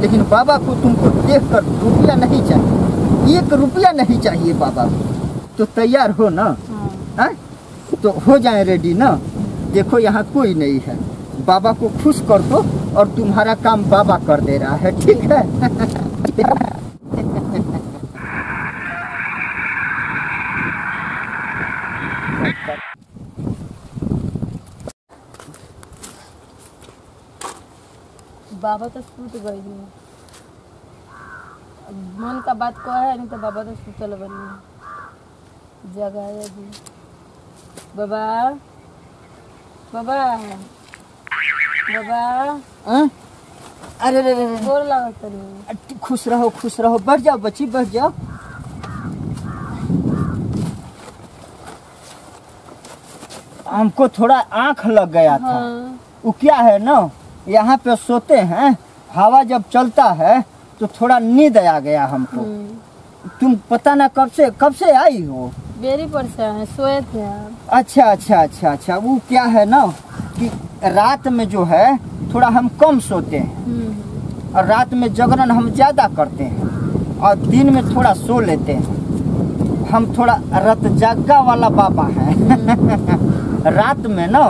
लेकिन बाबा को तुमको देखकर रुपया नहीं चाहिए, 1 रुपया नहीं चाहिए बाबा को। तो तैयार हो ना? हाँ। तो हो जाए रेडी ना। देखो यहाँ कोई नहीं है, बाबा को खुश कर दो और तुम्हारा काम बाबा कर दे रहा है, ठीक है? बाबा तो सूत गई है, मन का बात को है, नहीं तो बाबा तो सूतल बनी जगह है अभी। बाबा बाबा बाबा, अरे रे रे, गोर लागत नहीं। खुश रहो खुश रहो, बैठ जाओ बच्ची बैठ जाओ। हमको थोड़ा आंख लग गया था। हाँ। वो क्या है ना, यहाँ पे सोते हैं, हवा जब चलता है तो थोड़ा नींद आ गया हमको। तुम पता ना कब से आई हो? बेरी परेशान है, सोए थे आप। अच्छा, वो क्या है ना कि रात में जो है थोड़ा हम कम सोते हैं और रात में जागरण हम ज्यादा करते हैं और दिन में थोड़ा सो लेते हैं। हम थोड़ा रात जागा वाला बाबा है। रात में ना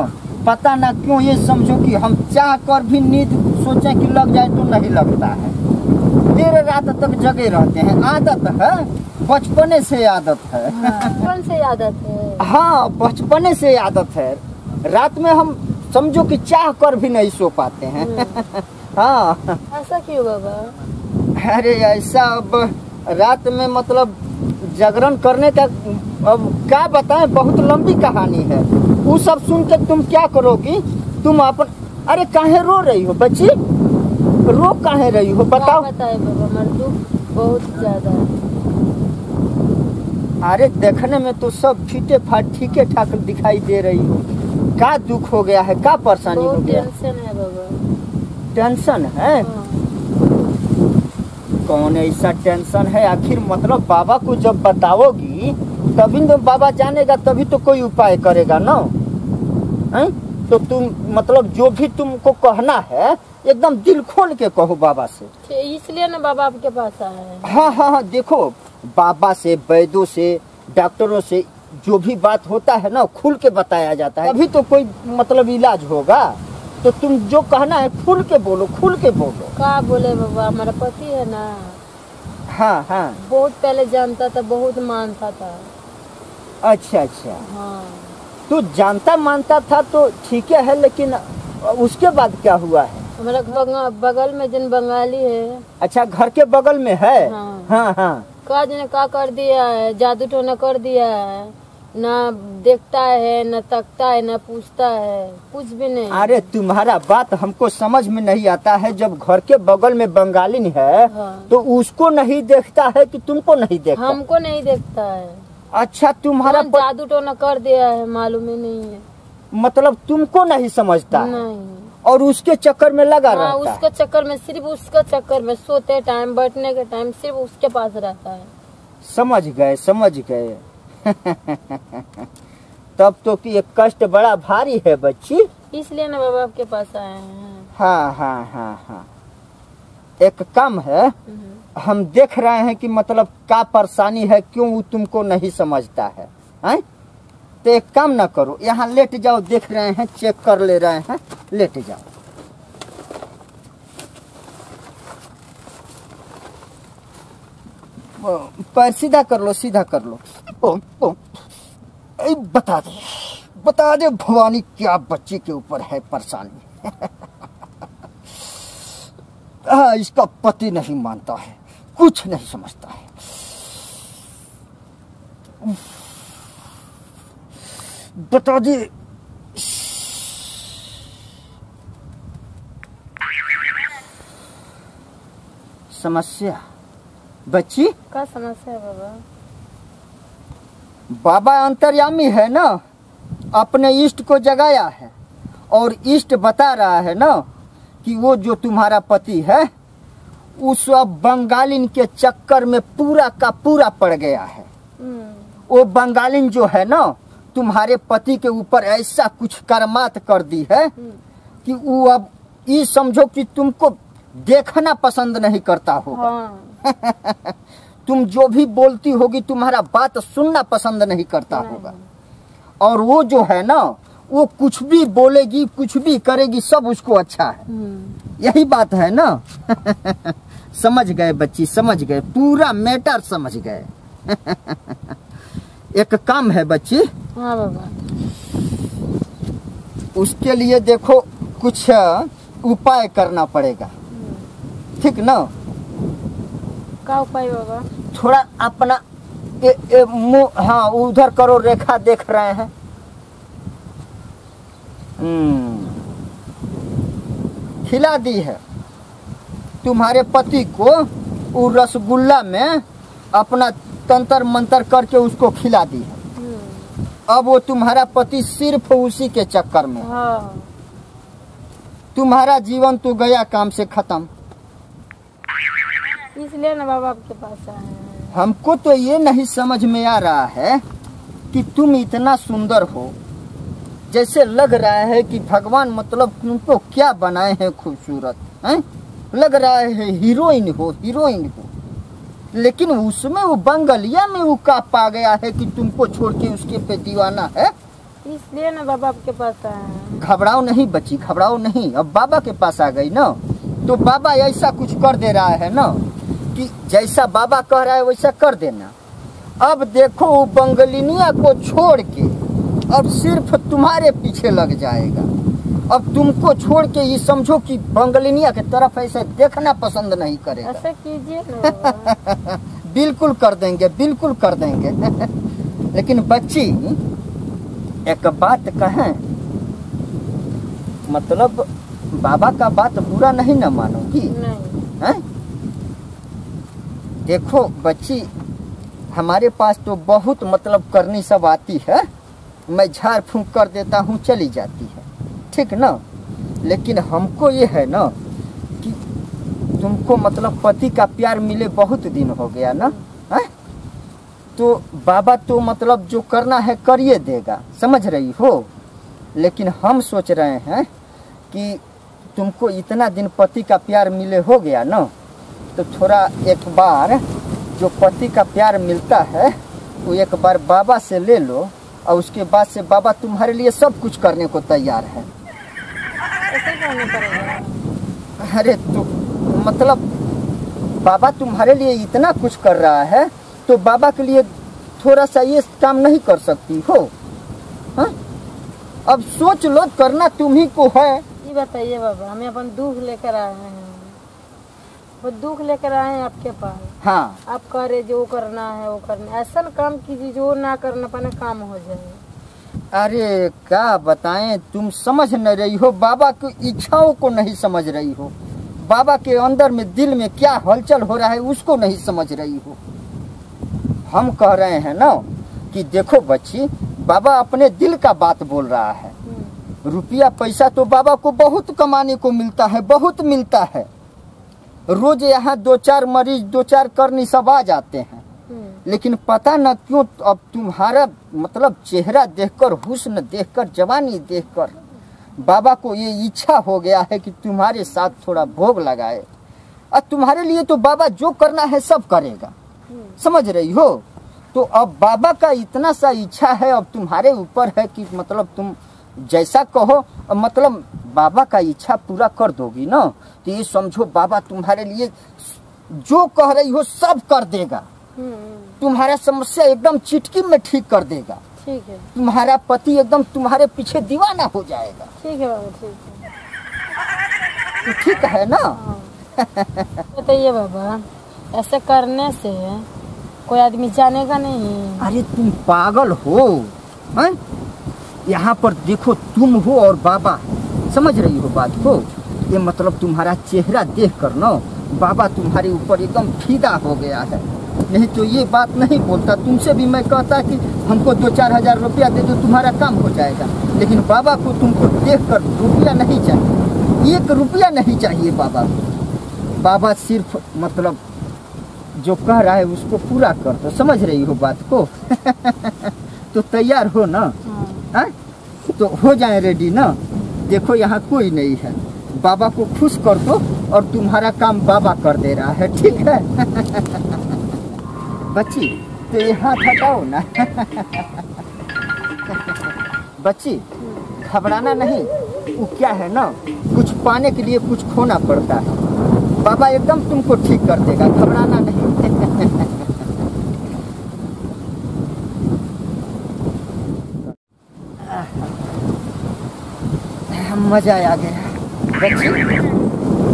पता ना क्यों ये समझो कि हम चाह कर भी नींद सोचें कि लग जाए तो नहीं लगता है, देर रात तक जगे रहते हैं। आदत है, बचपने से आदत है। बचपन से आदत है। हाँ, बचपने से आदत है। रात में हम समझो कि चाह कर भी नहीं सो पाते हैं। हाँ। ऐसा क्यों बाबा? अरे ऐसा, अब रात में मतलब जागरण करने का अब क्या बताएं, बहुत लंबी कहानी है। वो सब सुन के तुम क्या करोगी? तुम अपन, अरे काहे रो रही हो बच्ची? रो काहे रही हो बताओ? बताए बाबा, मेरा दुख बहुत ज्यादा है। अरे देखने में तो सब फीटे फाट ठीके ठाक दिखाई दे रही हो। क्या दुख हो गया है, क्या परेशानी हो गया? टेंशन है बाबा। टेंशन है? कौन ऐसा टेंशन है आखिर? मतलब बाबा को जब बताओगी तभी तो बाबा जानेगा, तभी तो कोई उपाय करेगा ना। हैं? तो तुम मतलब जो भी तुमको कहना है एकदम दिल खोल के कहो बाबा से। इसलिए ना बाबा आपके पास आए हैं। हाँ, देखो बाबा से, वैद्यों से, डॉक्टरों से जो भी बात होता है ना खुल के बताया जाता है, तभी तो कोई मतलब इलाज होगा। तो तुम जो कहना है खुल के बोलो, खुल के बोलो। क्या बोले बाबा, हमारा पति है ना। हाँ। बहुत पहले जानता था, बहुत मानता था। अच्छा। हाँ। तू जानता मानता था तो ठीक है, लेकिन उसके बाद क्या हुआ है? हमारा बगल में जिन बंगाली है। अच्छा, घर के बगल में है। हाँ। काज ने का कर दिया है, जादू टोना कर दिया है। ना देखता है, न तकता है, न पूछता है, कुछ भी नहीं। अरे तुम्हारा बात हमको समझ में नहीं आता है। जब घर के बगल में बंगाली है तो उसको नहीं देखता है कि तुमको नहीं देखता? हमको नहीं देखता है। अच्छा, तुम्हारा जादू टोना कर दिया है, मालूम ही नहीं है। मतलब तुमको नहीं समझता? नहीं। और उसके चक्कर में लगा रहता है? उसके चक्कर में, सिर्फ उसका चक्कर में, सोते टाइम, बैठने के टाइम सिर्फ उसके पास रहता है। समझ गए। तब तो कि एक कष्ट बड़ा भारी है बच्ची। इसलिए ना बाबा आपके पास आए हैं। हाँ। एक काम है, हम देख रहे हैं कि मतलब क्या परेशानी है, क्यों वो तुमको नहीं समझता है, हैं? तो एक काम ना करो, यहाँ लेट जाओ, देख रहे हैं, चेक कर ले रहे हैं, लेट जाओ। पैर सीधा कर लो। बता दे भवानी, क्या बच्ची के ऊपर है परेशानी? इसका पति नहीं मानता है, कुछ नहीं समझता है। बता दे। समस्या बच्ची? क्या समस्या है बाबा? बाबा अंतर्यामी है ना, अपने इष्ट को जगाया है और इष्ट बता रहा है ना कि वो जो तुम्हारा पति है उस बंगालिन के चक्कर में पूरा का पूरा पड़ गया है। वो बंगालिन जो है ना तुम्हारे पति के ऊपर ऐसा कुछ करमात कर दी है कि वो अब ये समझो कि तुमको देखना पसंद नहीं करता होगा। हाँ। तुम जो भी बोलती होगी तुम्हारा बात सुनना पसंद नहीं करता होगा। और वो जो है ना, वो कुछ भी बोलेगी, कुछ भी करेगी, सब उसको अच्छा है। यही बात है ना। समझ गए बच्ची, समझ गए, पूरा मैटर समझ गए। एक काम है बच्ची। हाँ बाबा। उसके लिए देखो कुछ उपाय करना पड़ेगा, ठीक ना? क्या उपाय बाबा? थोड़ा अपना मुंह, हाँ उधर करो, रेखा देख रहे हैं। खिला दी है तुम्हारे पति को, वो रसगुल्ला में अपना तंत्र मंत्र करके उसको खिला दी है। अब वो तुम्हारा पति सिर्फ उसी के चक्कर में। हाँ। तुम्हारा जीवन तो गया काम से खत्म। इसलिए ना बाबा आपके पास आए हैं। हमको तो ये नहीं समझ में आ रहा है कि तुम इतना सुंदर हो, जैसे लग रहा है कि भगवान मतलब तुमको क्या बनाए हैं, खूबसूरत हैं, लग रहा है हीरोइन हो, हीरोइन हो। लेकिन उसमें वो बंगलिया में वो का पा गया है कि तुमको छोड़ के उसके पे दीवाना है। इसलिए ना बाबा आपके पास आए हैं। घबराओ नहीं बच्ची, घबराओ नहीं। अब बाबा के पास आ गई ना, तो बाबा ऐसा कुछ कर दे रहा है ना कि जैसा बाबा कह रहा है वैसा कर देना। अब देखो वो बंगलिनिया को छोड़ के अब सिर्फ तुम्हारे पीछे लग जाएगा। अब तुमको छोड़ के ये समझो कि बंगलिनिया के तरफ ऐसे देखना पसंद नहीं करेगा। ऐसा कीजिए ना बाबा। बिल्कुल कर देंगे, बिल्कुल कर देंगे। लेकिन बच्ची एक बात कहें, मतलब बाबा का बात बुरा नहीं ना मानोगी? नहीं। हैं? देखो बच्ची, हमारे पास तो बहुत मतलब करनी सब आती है, मैं झाड़ फूंक कर देता हूँ, चली जाती है, ठीक ना? लेकिन हमको ये है ना कि तुमको मतलब पति का प्यार मिले बहुत दिन हो गया ना, है? तो बाबा तो मतलब जो करना है करिए देगा, समझ रही हो? लेकिन हम सोच रहे हैं कि तुमको इतना दिन पति का प्यार मिले हो गया ना, तो थोड़ा एक बार जो पति का प्यार मिलता है वो एक बार बाबा से ले लो, और उसके बाद से बाबा तुम्हारे लिए सब कुछ करने को तैयार है। ऐसे करना पड़ेगा? अरे तो मतलब बाबा तुम्हारे लिए इतना कुछ कर रहा है, तो बाबा के लिए थोड़ा सा ये काम नहीं कर सकती हो? हाँ? अब सोच लो, करना तुम्ही को है। ये बताइए बाबा, हमें अपन दुख लेकर आए हैं, वो दुख लेकर आए हैं आपके पास। हाँ। आप कह रहे जो करना है वो करना, ऐसा काम कीजिए जो ना करना पाने काम हो जाए। अरे क्या बताएं, तुम समझ नहीं रही हो, बाबा की इच्छाओं को नहीं समझ रही हो, बाबा के अंदर में दिल में क्या हलचल हो रहा है उसको नहीं समझ रही हो। हम कह रहे हैं ना कि देखो बच्ची, बाबा अपने दिल का बात बोल रहा है। रुपया पैसा तो बाबा को बहुत कमाने को मिलता है, बहुत मिलता है। रोज यहाँ 2-4 मरीज, 2-4 करनी सब आ जाते हैं। लेकिन पता न क्यों अब तुम्हारा मतलब चेहरा देखकर, हुस्न देखकर, जवानी देखकर बाबा को ये इच्छा हो गया है कि तुम्हारे साथ थोड़ा भोग लगाए। और तुम्हारे लिए तो बाबा जो करना है सब करेगा, समझ रही हो? तो अब बाबा का इतना सा इच्छा है, अब तुम्हारे ऊपर है कि मतलब तुम जैसा कहो, मतलब बाबा का इच्छा पूरा कर दोगी ना, तो ये समझो बाबा तुम्हारे लिए जो कह रही हो सब कर देगा। तुम्हारा समस्या एकदम चिटकी में ठीक कर देगा। ठीक है। तुम्हारा पति एकदम तुम्हारे पीछे दीवाना हो जाएगा। ठीक है बाबा, ठीक है। तो ठीक है ना? हाँ। बताइए बाबा, ऐसे करने से कोई आदमी जानेगा नहीं? अरे तुम पागल हो, हैं? यहाँ पर देखो, तुम हो और बाबा, समझ रही हो बात को? ये मतलब तुम्हारा चेहरा देख कर ना बाबा तुम्हारे ऊपर एकदम फिदा हो गया है। नहीं तो ये बात नहीं बोलता, तुमसे भी मैं कहता कि हमको 2-4 हजार रुपया दे दो, तुम्हारा काम हो जाएगा। लेकिन बाबा को तुमको देख कर रुपया नहीं चाहिए, 1 रुपया नहीं चाहिए बाबा को। बाबा सिर्फ मतलब जो कह रहा है उसको पूरा कर दो, समझ रही हो बात को? तो तैयार हो ना? हाँ? तो हो जाए रेडी ना? देखो यहाँ कोई नहीं है, बाबा को खुश कर दो और तुम्हारा काम बाबा कर दे रहा है, ठीक है? बच्ची तो ये हाथ हटाओ ना। बच्ची घबराना नहीं, वो क्या है ना, कुछ पाने के लिए कुछ खोना पड़ता है। बाबा एकदम तुमको ठीक कर देगा, घबराना नहीं। मजा आ गया। बच्ची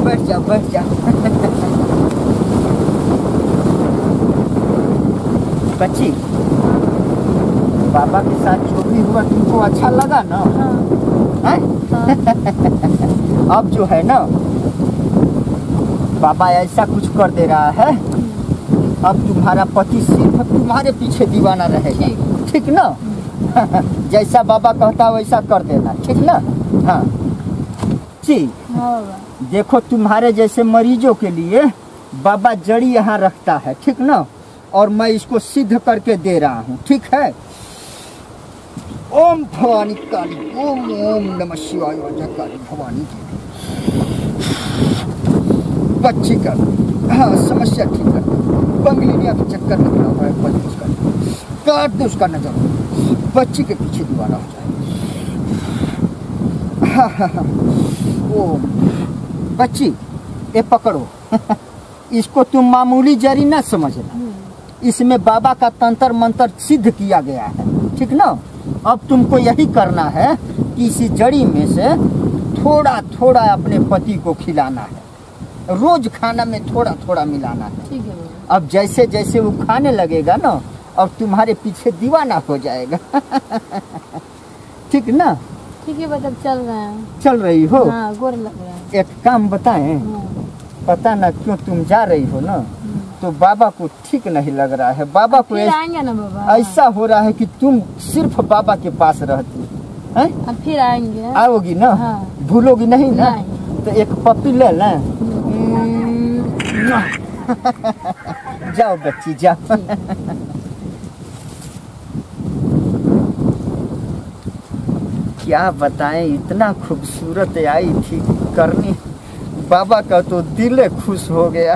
बैठ जाओ, बैठ जाओ। बच्ची बाबा के साथ जो भी हुआ तुमको अच्छा लगा ना? हाँ। अब जो है ना बाबा ऐसा कुछ कर दे रहा है, अब तुम्हारा पति सिर्फ तुम्हारे पीछे दीवाना रहेगा, ठीक ना? जैसा बाबा कहता है वैसा कर देना, ठीक ना? हाँ जी। देखो तुम्हारे जैसे मरीजों के लिए बाबा जड़ी यहाँ रखता है, ठीक ना? और मैं इसको सिद्ध करके दे रहा हूँ, ठीक है? ओम भवानी काली, ओम ओम नमः शिवाय, काली भवानी की बच्ची का हाँ समस्या ठीक कर, बंगलिनिया के चक्कर निकला हुआ है, बच उसका काट दो उसका नजर, बच्ची के पीछे दीवाना हो जाए। हाँ हाँ हाँ ओम। बच्ची ये पकड़ो। इसको तुम मामूली जड़ी न समझना, इसमें बाबा का तंत्र मंत्र सिद्ध किया गया है, ठीक ना? अब तुमको यही करना है कि इसी जड़ी में से थोड़ा थोड़ा अपने पति को खिलाना है, रोज खाना में थोड़ा थोड़ा मिलाना है, ठीक है? अब जैसे जैसे वो खाने लगेगा ना, और तुम्हारे पीछे दीवाना हो जाएगा। ठीक ना? ठीक है, मतलब चल रहे हैं। चल रही हो? हाँ, गोर लग रहा है। एक काम बताएं, पता ना क्यों तुम जा रही हो ना, तो बाबा को ठीक नहीं लग रहा है। बाबा को आएंगे ना बाबा? ऐसा हो रहा है कि तुम सिर्फ बाबा के पास रहती है। अब फिर आएंगे। आओगी ना? हाँ। भूलोगी नहीं ना? नहीं। तो एक पप्पी ले लें। जाओ बच्ची जाओ। क्या बताएं, इतना खूबसूरत आई थी करनी, बाबा का तो दिल खुश हो गया।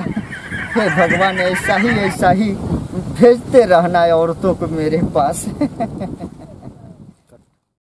हे भगवान ऐसा ही भेजते रहना है औरतों को मेरे पास।